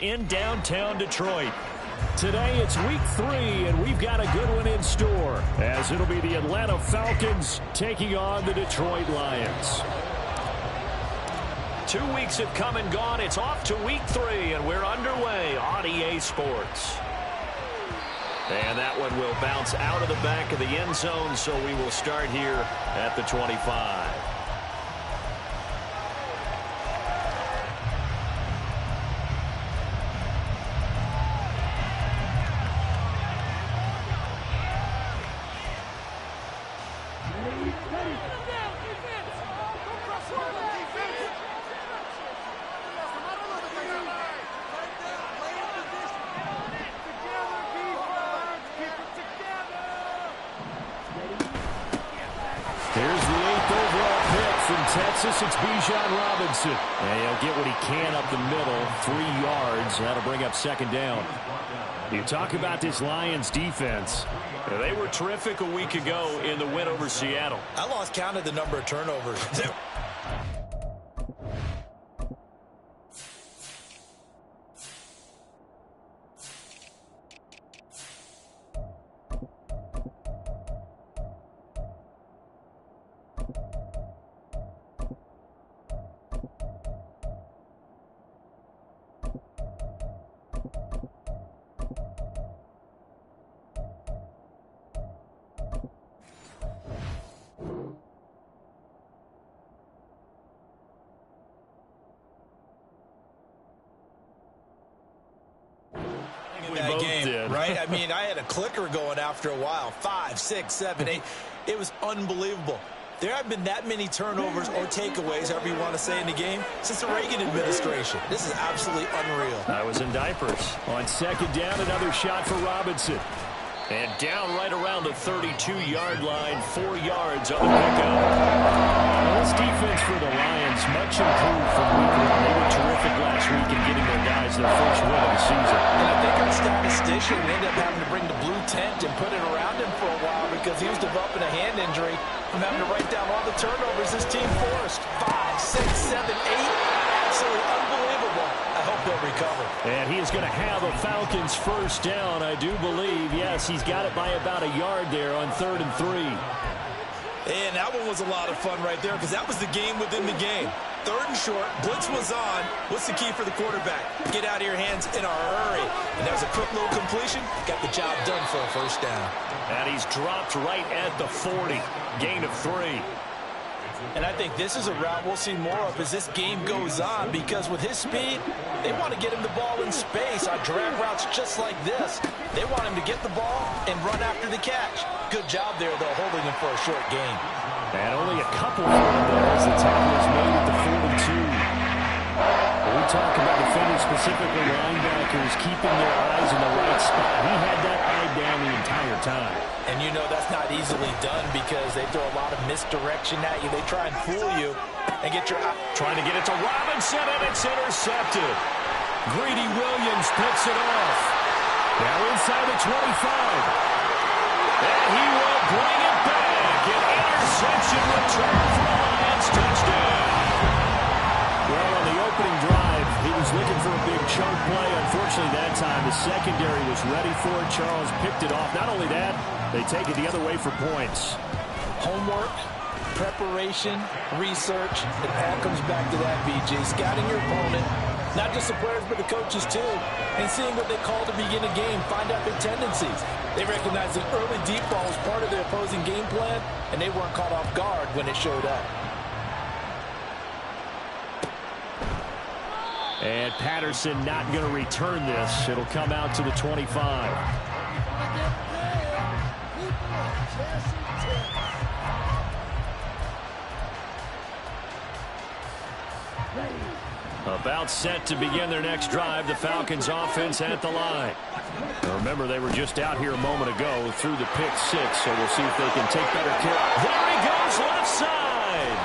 In downtown Detroit. Today it's week 3, and we've got a good one in store, as it'll be the Atlanta Falcons taking on the Detroit Lions. 2 weeks have come and gone. It's off to week 3, and we're underway on EA Sports. And that one will bounce out of the back of the end zone, so we will start here at the 25. Texas, it's Bijan Robinson. And he'll get what he can up the middle, 3 yards. That'll bring up second down. You talk about this Lions defense. They were terrific a week ago in the win over Seattle. I lost count of the number of turnovers. That game, right? I mean, I had a clicker going after a while. 5, 6, 7, 8. It was unbelievable. There have been that many turnovers or takeaways, however you want to say, in the game since the Reagan administration. This is absolutely unreal. I was in diapers. On second down, another shot for Robinson. And down right around the 32-yard line, 4 yards on the pickup. Well, this defense for the Lions, much improved from week 1. They were terrific last week in getting their guys their first win of the season. And I think our statistician ended up having to bring the blue tent and put it around him for a while because he was developing a hand injury from having to write down all the turnovers this team forced. 5, 6, 7, 8. Absolutely unbelievable. I hope they'll recover. And he is going to have a Falcons first down, I do believe. Yes, he's got it by about a yard there on 3rd and 3. And that one was a lot of fun right there because that was the game within the game. 3rd and short, blitz was on. What's the key for the quarterback? Get out of your hands in a hurry. And that was a quick little completion. Got the job done for a first down. And he's dropped right at the 40. Gain of 3. And I think this is a route we'll see more of as this game goes on because with his speed, they want to get him the ball in space on drag routes just like this. They want him to get the ball and run after the catch. Good job there, though, holding him for a short gain. And only a couple of those. The tackle is made at the 42. When we talk about defenders, specifically linebackers, keeping their eyes in the right spot, he had that eye down the entire time. And you know that's not easily done because they throw a lot of misdirection at you. They try and fool you and get your eye. Trying to get it to Robinson, and it's intercepted. Greedy Williams picks it off. Now inside the 25. And he will bring it back. An interception return for the Lions. Touchdown. Well, on the opening drive, he was looking for a big chunk play. Unfortunately, that time the secondary was ready for it. Charles picked it off. Not only that, they take it the other way for points. Homework, preparation, research, it all comes back to that, BJ. Scouting your opponent, not just the players but the coaches too, and seeing what they call to begin a game, find out their tendencies. They recognize the early deep ball was part of their opposing game plan, and they weren't caught off guard when it showed up. And Patterson not going to return this. It'll come out to the 25. About set to begin their next drive. The Falcons offense at the line. Now remember, they were just out here a moment ago through the pick 6, so we'll see if they can take better care. There he goes, left side.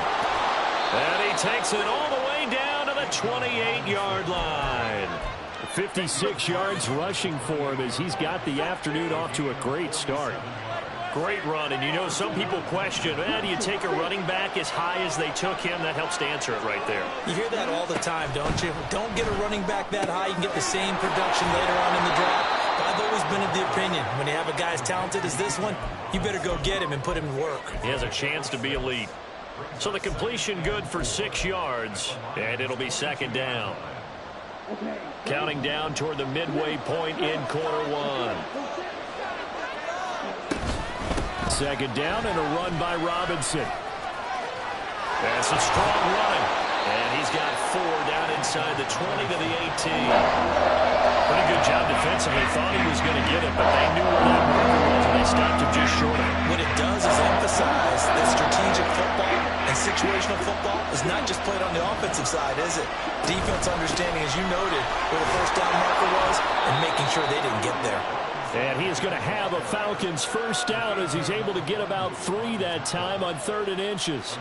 And he takes it all the way down to the 28-yard line. 56 yards rushing for him as he's got the afternoon off to a great start. Great run, and you know some people question, do you take a running back as high as they took him? That helps to answer it right there. You hear that all the time, don't you? Don't get a running back that high. You can get the same production later on in the draft. But I've always been of the opinion, when you have a guy as talented as this one, you better go get him and put him to work. He has a chance to be elite. So the completion good for 6 yards, and it'll be second down. Counting down toward the midway point in quarter one. Second down and a run by Robinson. That's a strong run. And he's got 4 down inside the 20 to the 18. Pretty good job defensively. Thought he was going to get it, but they knew where that marker was, and they stopped him just short of it. What it does is emphasize that strategic football and situational football is not just played on the offensive side, is it? Defense understanding, as you noted, where the first down marker was and making sure they didn't get there. And he is going to have a Falcons first down as he's able to get about 3 that time on 3rd and inches.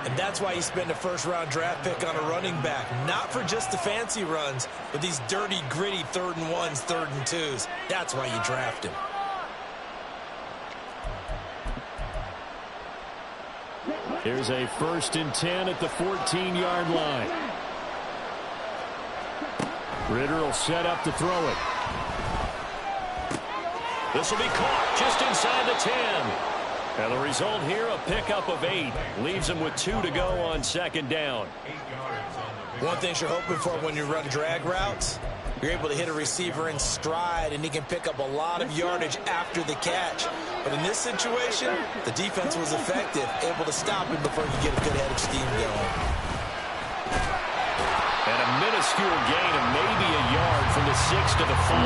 And that's why you spend a first-round draft pick on a running back. Not for just the fancy runs, but these dirty, gritty 3rd and 1s, 3rd and 2s. That's why you draft him. Here's a 1st and 10 at the 14-yard line. Ritter will set up to throw it. This will be caught just inside the 10. And the result here, a pickup of 8. Leaves him with 2 to go on second down. One thing you're hoping for when you run drag routes, you're able to hit a receiver in stride, and he can pick up a lot of yardage after the catch. But in this situation, the defense was effective, able to stop him before he could get a good head of steam going. And a minuscule gain of maybe a yard from the 6 to the 5.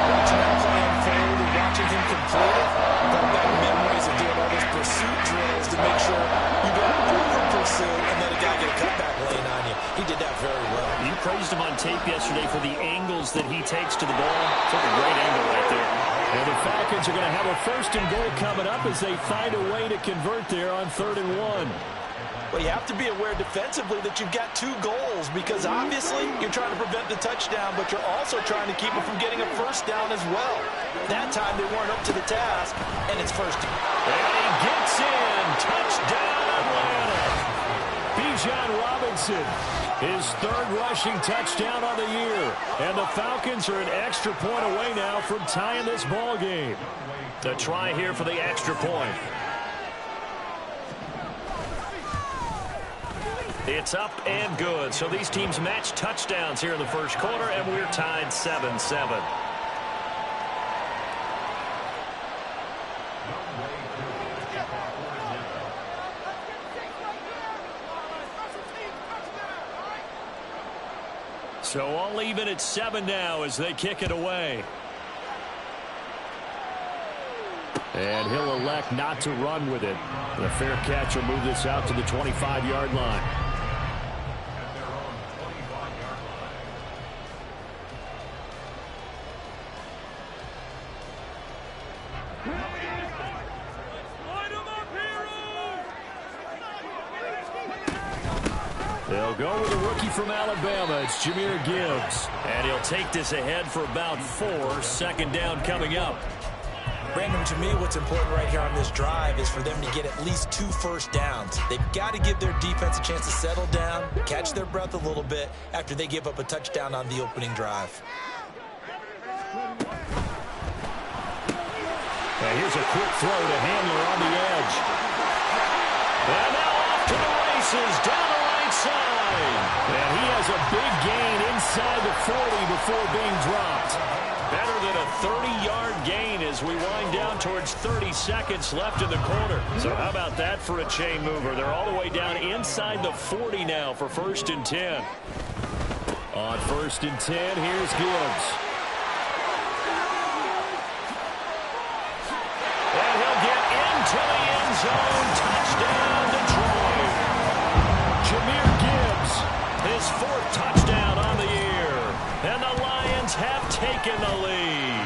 Watching that play unfold and watching him complete it, brought back memories of doing all those pursuit drills to make sure you don't over-pursue and let a guy get a cutback lane on you. He did that very well. You praised him on tape yesterday for the angles that he takes to the ball. Took a great angle right there. And the Falcons are going to have a 1st and goal coming up as they find a way to convert there on 3rd and 1. Well, you have to be aware defensively that you've got 2 goals because obviously you're trying to prevent the touchdown, but you're also trying to keep them from getting a first down as well. That time they weren't up to the task, and it's first down. And he gets in. Touchdown, Atlanta. Bijan Robinson, his 3rd rushing touchdown on the year. And the Falcons are an extra point away now from tying this ball game. The try here for the extra point. It's up and good. So these teams match touchdowns here in the first quarter, and we're tied 7-7. So all even at 7 now as they kick it away. And he'll elect not to run with it. The fair catch will move this out to the 25-yard line. They'll go with a rookie from Alabama. It's Jahmyr Gibbs. And he'll take this ahead for about 4. 2nd down coming up. Brandon, to me, what's important right here on this drive is for them to get at least 2 first downs. They've got to give their defense a chance to settle down, catch their breath a little bit after they give up a touchdown on the opening drive. Now here's a quick throw to Handler on the edge. And now off to the races down the right side. And he has a big gain inside the 40 before being dropped. Better than a 30-yard gain as we wind down towards 30 seconds left in the quarter. So how about that for a chain mover? They're all the way down inside the 40 now for 1st and 10. On 1st and 10, here's Gibbs. And he'll get into the end zone. Touchdown, Detroit. Jahmyr Gibbs, his 4th touchdown on the year. And the Lions have taken the lead.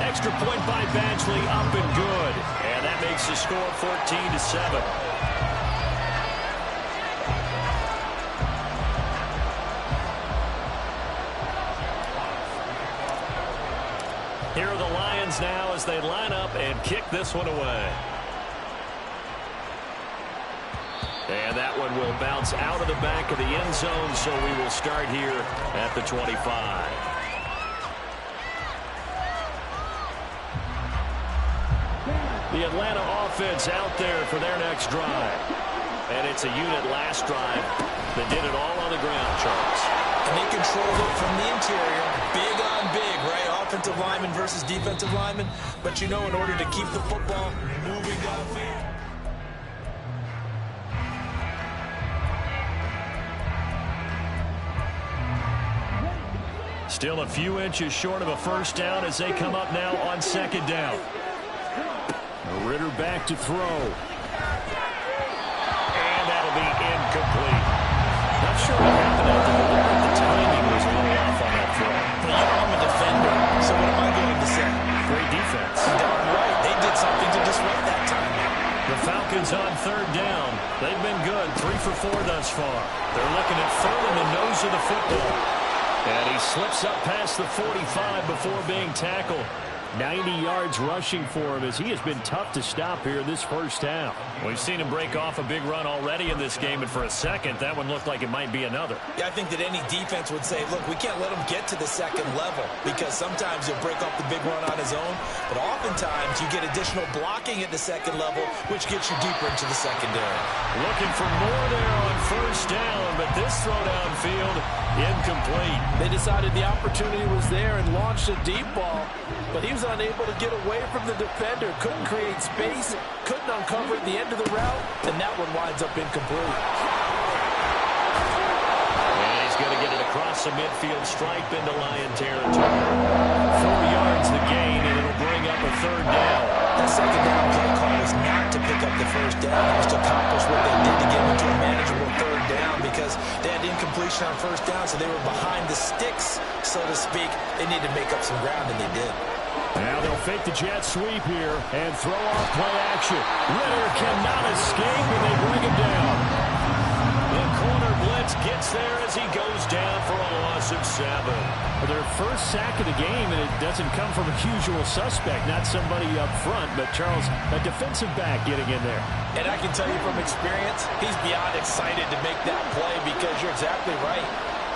Extra point by Badgley, up and good. And that makes the score 14-7. Here are the Lions now as they line up and kick this one away. And that one will bounce out of the back of the end zone, so we will start here at the 25. The Atlanta offense out there for their next drive. And it's a unit last drive that did it all on the ground, Charles. And they controlled it from the interior, big on big, right? Offensive lineman versus defensive lineman. But you know, in order to keep the football moving downfield. Still a few inches short of a first down as they come up now on second down. Ritter back to throw. And that'll be incomplete. Not sure what happened out there. It looked like the timing was a little off on that throw. But you know I'm a defender, so what am I going to say? Great defense. Darn right. They did something to disrupt that timing. The Falcons on third down. They've been good. 3 for 4 thus far. They're looking at third in the nose of the football. And he slips up past the 45 before being tackled. 90 yards rushing for him as he has been tough to stop here this first half. We've seen him break off a big run already in this game, and for a second, that one looked like it might be another. Yeah, I think that any defense would say, look, we can't let him get to the second level because sometimes he'll break off the big run on his own, but oftentimes you get additional blocking at the second level, which gets you deeper into the secondary. Looking for more there on first down, but this throw downfield, incomplete. They decided the opportunity was there and launched a deep ball, but he was unable to get away from the defender, couldn't create space, couldn't uncover at the end of the route, and that one winds up incomplete. And he's going to get it across the midfield stripe into Lion territory. 4 yards the gain, and it'll bring up a third down. That second down play call was not to pick up the first down. It was to accomplish what they did to get into a manageable third down because they had incompletion on first down, so they were behind the sticks, so to speak. They needed to make up some ground, and they did. Now they'll fake the jet sweep here and throw off play action. Ritter cannot escape, and they bring him down. The corner blitz gets there as he goes down for a loss of 7. Their first sack of the game, and it doesn't come from a usual suspect, not somebody up front, but Charles, a defensive back getting in there. And I can tell you from experience, he's beyond excited to make that play because you're exactly right.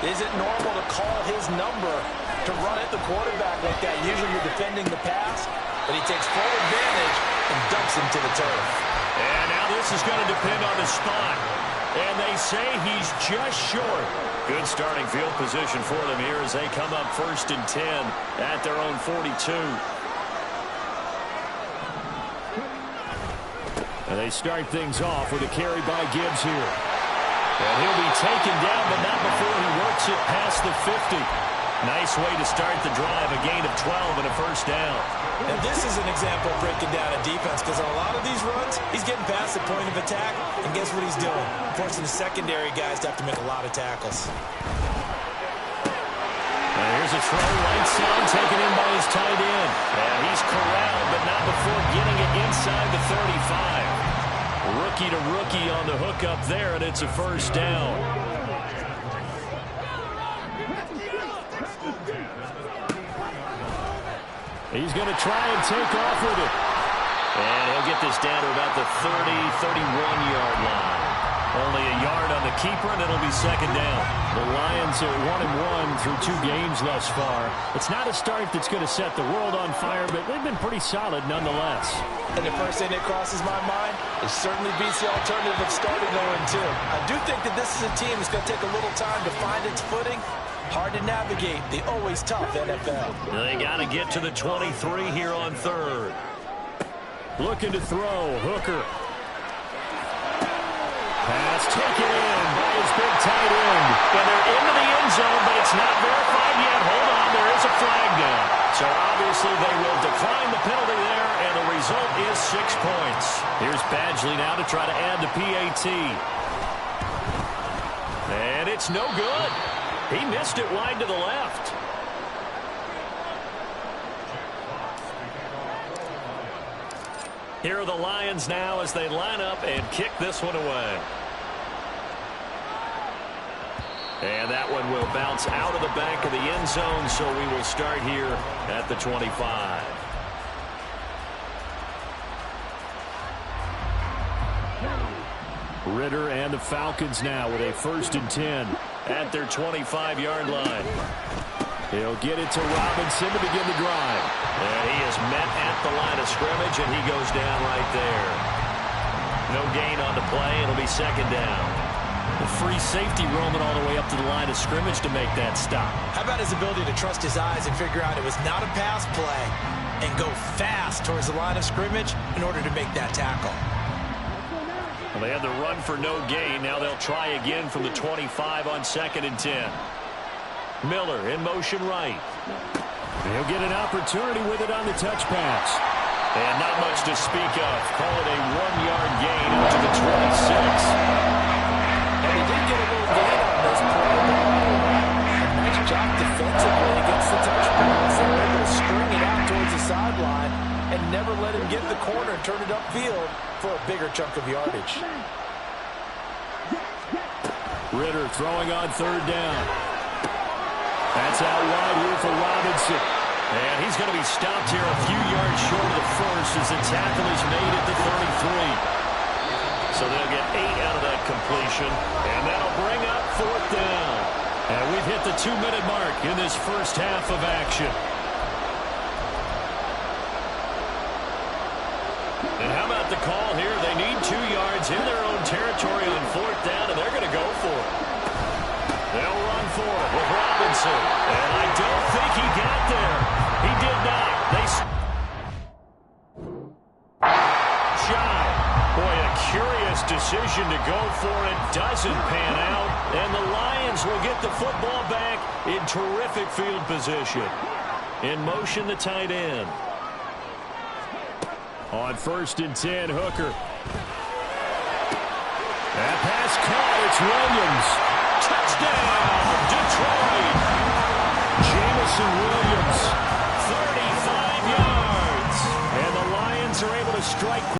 Is it normal to call his number to run at the quarterback like that? Usually you're defending the pass, but he takes full advantage and dumps him to the turf. And now this is going to depend on the spot. And they say he's just short. Good starting field position for them here as they come up 1st and 10 at their own 42. And they start things off with a carry by Gibbs here. And he'll be taken down, but not before he works it past the 50. Nice way to start the drive, a gain of 12 and a first down. And this is an example of breaking down a defense because on a lot of these runs, he's getting past the point of attack, and guess what he's doing? Forcing the secondary guys to have to make a lot of tackles. And here's a throw right side taken in by his tight end. And he's corralled, but not before getting it inside the 35. Rookie to rookie on the hookup there, and it's a first down. He's going to try and take off with it. And he'll get this down to about the 30, 31-yard line. Only a yard on the keeper, and it'll be second down. The Lions are 1-1 through 2 games thus far. It's not a start that's going to set the world on fire, but they've been pretty solid nonetheless. And the first thing that crosses my mind, it certainly beats the alternative of starting 0-2. I do think that this is a team that's going to take a little time to find its footing. Hard to navigate the always tough NFL. They got to get to the 23 here on third. Looking to throw. Hooker. Pass taken in by his big tight end. And they're into the end zone, but it's not verified yet. Hold on, there is a flag down. So obviously they will decline the penalty there, and the result is 6 points. Here's Badgley now to try to add the PAT. And it's no good. He missed it wide to the left. Here are the Lions now as they line up and kick this one away. And that one will bounce out of the back of the end zone, so we will start here at the 25. Ritter and the Falcons now with a 1st and 10 at their 25-yard line. He'll get it to Robinson to begin the drive. And he is met at the line of scrimmage, and he goes down right there. No gain on the play. It'll be 2nd down. The free safety roaming all the way up to the line of scrimmage to make that stop. How about his ability to trust his eyes and figure out it was not a pass play and go fast towards the line of scrimmage in order to make that tackle. Well, they had the run for no gain. Now they'll try again from the 25 on 2nd and 10. Miller in motion right. He'll get an opportunity with it on the touch pass. And not much to speak of. Call it a 1-yard gain out to the 26. And he did get a little gain on this play. A nice job defensively against the touch pass. They were able to string it out towards the sideline and never let him get the corner and turn it upfield for a bigger chunk of yardage. Ritter throwing on 3rd down. That's out wide here for Robinson. And he's going to be stopped here a few yards short of the first as the tackle is made at the 33. So they'll get 8 out of that completion, and that'll bring up 4th down. And we've hit the 2-minute mark in this first half of action. And how about the call here? They need 2 yards in their own territory on 4th down, and they're going to go for it. They'll run for it with Robinson. And I don't think he got there. He did not. Shy. Boy, a curious decision to go for it. Doesn't pan out. And the Lions will get the football back in terrific field position. In motion, the tight end. On 1st and 10, Hooker. That pass caught. It's Williams. Touchdown, Detroit. Jamison Williams. 35 yards. And the Lions are able to strike